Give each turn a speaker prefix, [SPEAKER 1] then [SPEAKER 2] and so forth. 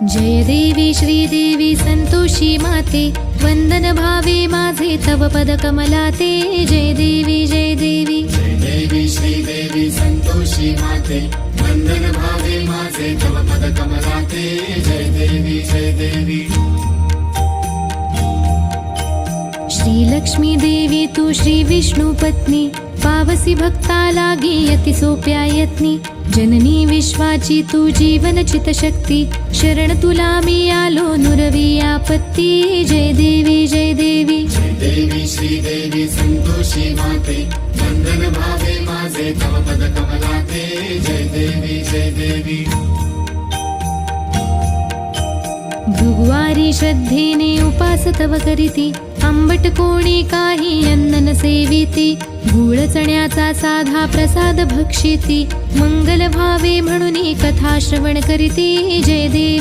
[SPEAKER 1] जय देवी श्रीदेवी संतोषी माते, वंदन भावे माझे तव पद कमलाते। जय देवी जय देवी
[SPEAKER 2] जय देवी श्रीदेवी संतोषी माते, वंदन भावे माझे तव पद कमलाते। जय देवी जय देवी
[SPEAKER 1] श्री लक्ष्मी देवी तू श्री विष्णु पत्नी, पावसी भक्ता लागी अति सोप्या यत्नी। जननी विश्वाची तू जीवन चित शक्ती, शरण तुला मी आलो नुरवी आपत्ती। जय देवी जय देवी
[SPEAKER 2] जय देवी श्रीदेवी संतोषी माते, वंदन भावे माझे तव पद कमलाते। जय देवी जय देवी
[SPEAKER 1] भृगुवारी श्रद्धेने उपास तव करीती, आंबट कोणी काही अन्न न सेविती। गूळ चण्याचा साधा प्रसाद भक्षिती, मंगल भावे म्हणून कथा श्रवण करीती। जय देवी